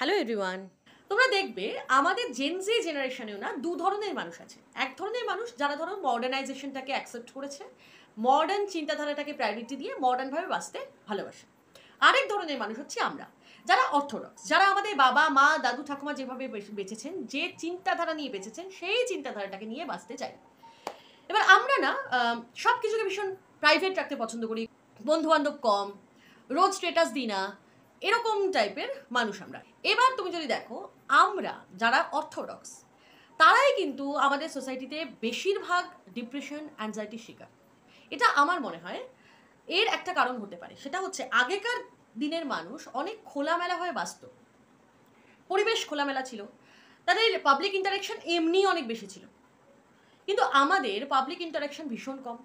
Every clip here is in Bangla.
Hello everyone. তোমরা দেখবে আমাদের জেনজি জেনারেশনেও না দু ধরনের মানুষ আছে। এক ধরনের মানুষ যারা ধরো মডার্নাইজেশনটাকে অ্যাকসেপ্ট করেছে, মডার্ন চিন্তাধারাটাকে প্রায়োরিটি দিয়ে মডার্নভাবে বাঁচতে ভালোবাসে। আরেক ধরনের মানুষ হচ্ছে আমরা, যারা অর্থোডক্স, যারা আমাদের বাবা মা দাদু ঠাকুমা যেভাবে বেঁচেছেন, যে চিন্তাধারা নিয়ে বেঁচেছেন, সেই চিন্তাধারাটাকে নিয়ে বাঁচতে চাই। এবার আমরা না সব কিছুকে ভীষণ প্রাইভেট রাখতে পছন্দ করি, বন্ধুবান্ধব কম, রোজ স্ট্যাটাস দিই না, এরকম টাইপের মানুষ আমরা। এবার তুমি যদি দেখো, আমরা যারা অর্থোডক্স তারাই কিন্তু আমাদের সোসাইটিতে বেশিরভাগ ডিপ্রেশন অ্যাংজাইটির শিকার। এটা আমার মনে হয় এর একটা কারণ হতে পারে, সেটা হচ্ছে আগেকার দিনের মানুষ অনেক খোলামেলা হয়ে বাঁচত, পরিবেশ খোলামেলা ছিল, তাদের পাবলিক ইন্টারাকশন এমনি অনেক বেশি ছিল। কিন্তু আমাদের পাবলিক ইন্টারাকশন ভীষণ কম,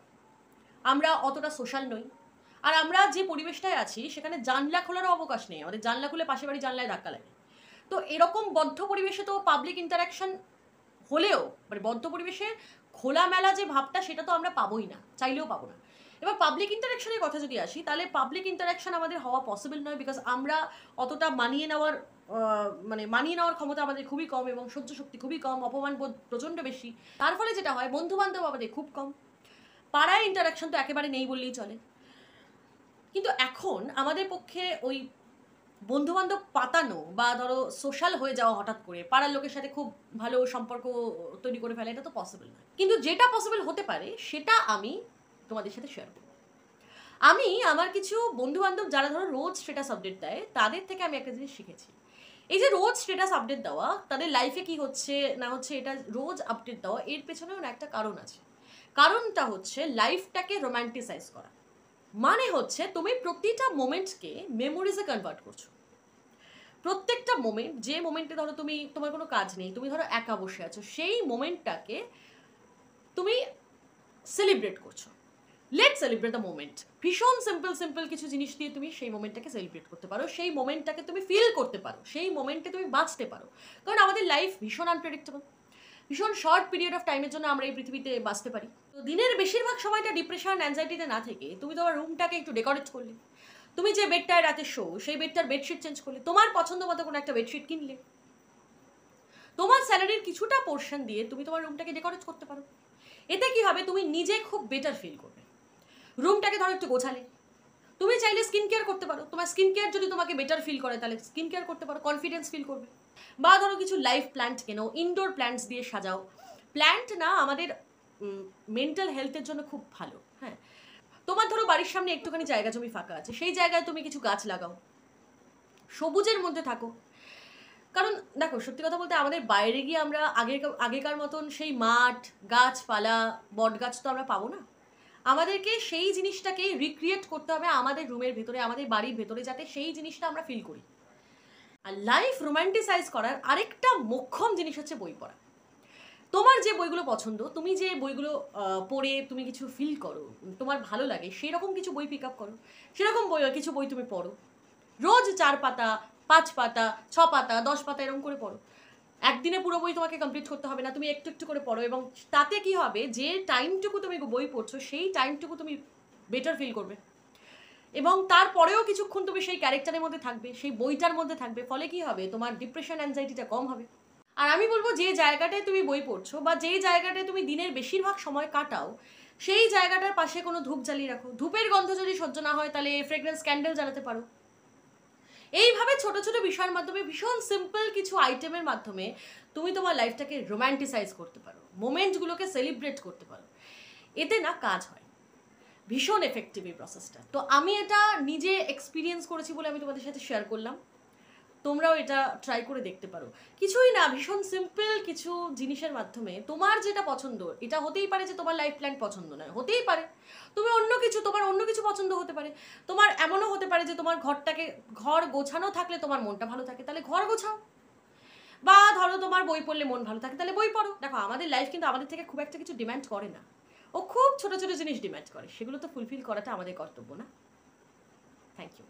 আমরা অতটা সোশ্যাল নই। আর আমরা যে পরিবেশটায় আছি সেখানে জানলা খোলারও অবকাশ নেই, আমাদের জানলা খুলে পাশে বাড়ি জানলায় ধাক্কা লাগে। তো এরকম বদ্ধ পরিবেশে তো পাবলিক ইন্টারাকশন হলেও, মানে বদ্ধ পরিবেশে খোলামেলা যে ভাবটা সেটা তো আমরা পাবোই না, চাইলেও পাবো না। এবার পাবলিক ইন্টারাকশনের কথা যদি আসি, তাহলে পাবলিক ইন্টারাকশন আমাদের হওয়া পসিবল নয়, বিকজ আমরা অতটা মানিয়ে নেওয়ার ক্ষমতা আমাদের খুবই কম, এবং সহ্য শক্তি খুবই কম, অপমান বোধ প্রচণ্ড বেশি। তার ফলে যেটা হয়, বন্ধু বান্ধব আমাদের খুব কম, পাড়ায় ইন্টারাকশন তো একেবারে নেই বললেই চলে। কিন্তু এখন আমাদের পক্ষে ওই বন্ধুবান্ধব পাতানো বা ধরো সোশ্যাল হয়ে যাওয়া হঠাৎ করে, পাড়ার লোকের সাথে খুব ভালো সম্পর্ক তৈরি করে ফেলা, এটা তো পসিবল নয়। কিন্তু যেটা পসিবল হতে পারে সেটা আমি তোমাদের সাথে শেয়ার করব। আমি আমার কিছু বন্ধুবান্ধব যারা ধরো রোজ স্ট্যাটাস আপডেট দেয়, তাদের থেকে আমি একটা জিনিস শিখেছি। এই যে রোজ স্ট্যাটাস আপডেট দেওয়া, তাদের লাইফে কি হচ্ছে না হচ্ছে এটা রোজ আপডেট দেওয়া, এর পেছনেও না একটা কারণ আছে। কারণটা হচ্ছে লাইফটাকে রোম্যান্টিসাইজ করা। মানে হচ্ছে তুমি প্রতিটা মোমেন্টকে মেমোরিজে কনভার্ট করছো। প্রত্যেকটা মোমেন্ট, যে মোমেন্টে ধরো তুমি, তোমার কোনো কাজ নেই, তুমি ধরো একা বসে আছো, সেই মোমেন্টটাকে তুমি সেলিব্রেট করছো। Let celebrate the moment. ভীষণ সিম্পল কিছু জিনিস দিয়ে তুমি সেই মোমেন্টটাকে সেলিব্রেট করতে পারো, সেই মোমেন্টটাকে তুমি ফিল করতে পারো, সেই মোমেন্টে তুমি বাঁচতে পারো। কারণ আমাদের লাইফ ভীষণ আনপ্রেডিক্টেবল, ভীষণ শর্ট পিরিয়ড অফ টাইমের জন্য আমরা এই পৃথিবীতে বাঁচতে পারি। তো দিনের বেশিরভাগ সময়টা ডিপ্রেশন অ্যাংজাইটিতে না থেকে তুমি তোমার রুমটাকে একটু ডেকোরেট করলে, তুমি যে বেডটায় রাতে শো সেই বেডটার বেডশিট চেঞ্জ করলে, তোমার পছন্দ মতো কোনো একটা বেডশিট কিনলে, তোমার স্যালারির কিছুটা পোর্শন দিয়ে তুমি তোমার রুমটাকে ডেকোরেট করতে পারো। এতে কি হবে, তুমি নিজে খুব বেটার ফিল করবে। রুমটাকে ধরো একটু গোছালে, তুমি চাইলে স্কিন কেয়ার করতে পারো, তোমার স্কিন কেয়ার যদি তোমাকে বেটার ফিল করে তাহলে স্কিন কেয়ার করতে পারো, কনফিডেন্স ফিল করবে। বা ধরো কিছু লাইভ প্ল্যান্ট কেনো, ইনডোর প্ল্যান্টস দিয়ে সাজাও। প্ল্যান্ট না আমাদের মেন্টাল হেলথের জন্য খুব ভালো। হ্যাঁ, তোমার ধরো বাড়ির সামনে একটুখানি জায়গা জমি ফাঁকা আছে, সেই জায়গায় তুমি কিছু গাছ লাগাও, সবুজের মধ্যে থাকো। কারণ দেখো, সত্যি কথা বলতে আমাদের বাইরে গিয়ে আমরা আগেকার মতন সেই মাঠ, গাছপালা, বট গাছ তো আমরা পাবো না। আমাদেরকে সেই জিনিসটাকে রিক্রিয়েট করতে হবে আমাদের রুমের ভেতরে, আমাদের বাড়ির ভেতরে, যাতে সেই জিনিসটা আমরা ফিল করি। আর লাইফ রোম্যান্টিসাইজ করার আরেকটা মোক্ষম জিনিস হচ্ছে বই পড়া। তোমার যে বইগুলো পছন্দ, তুমি যে বইগুলো পড়ে তুমি কিছু ফিল করো, তোমার ভালো লাগে, সেরকম কিছু বই পিক আপ করো, সেরকম কিছু বই তুমি পড়ো। রোজ 4 পাতা, 5 পাতা, 6 পাতা, 10 পাতা এরকম করে পড়ো। একদিনে পুরো বই তোমাকে কমপ্লিট করতে হবে না, তুমি একটু একটু করে পড়ো। এবং তাতে কি হবে, যে টাইমটুকু তুমি বই পড়ছো সেই টাইমটুকু তুমি বেটার ফিল করবে, এবং তারপরেও কিছুক্ষণ তুমি সেই ক্যারেক্টারের মধ্যে থাকবে, সেই বইটার মধ্যে থাকবে। ফলে কি হবে, তোমার ডিপ্রেশন অ্যাংজাইটিটা কম হবে। আর আমি বলবো, যে জায়গাটায় তুমি বই পড়ছো বা যেই জায়গাটায় তুমি দিনের বেশিরভাগ সময় কাটাও, সেই জায়গাটার পাশে কোনো ধূপ জ্বালিয়ে রাখো। ধূপের গন্ধ যদি সহ্য না হয় তাহলে ফ্রেগরেন্স ক্যান্ডেল জ্বালাতে পারো। এইভাবে ছোট ছোট বিষয়ের মাধ্যমে, ভীষণ সিম্পল কিছু আইটেমের মাধ্যমে তুমি তোমার লাইফটাকে রোম্যান্টিসাইজ করতে পারো, মোমেন্টগুলোকে সেলিব্রেট করতে পারো। এতে না কাজ হয়, ভীষণ এফেক্টিভ এই প্রসেসটা। তো আমি এটা নিজে এক্সপিরিয়েন্স করেছি বলে আমি তোমাদের সাথে শেয়ার করলাম। তোমরাও এটা ট্রাই করে দেখতে পারো। কিছুই না, ভীষণ সিম্পল কিছু জিনিসের মাধ্যমে তোমার যেটা পছন্দ, এটা হতেই পারে যে তোমার লাইফ প্ল্যান পছন্দ নয়, হতেই পারে তুমি তোমার অন্য কিছু পছন্দ হতে পারে। তোমার এমনও হতে পারে যে তোমার ঘর গোছানো থাকলে তোমার মনটা ভালো থাকে, তাহলে ঘর গোছাও। বা ধরো তোমার বই পড়লে মন ভালো থাকে, তাহলে বই পড়ো। দেখো, আমাদের লাইফ কিন্তু আমাদের থেকে খুব একটা কিছু ডিমান্ড করে না, ও খুব ছোট ছোট জিনিস ডিমান্ড করে, সেগুলো তো ফুলফিল করাটা আমাদের কর্তব্য না? Thank you.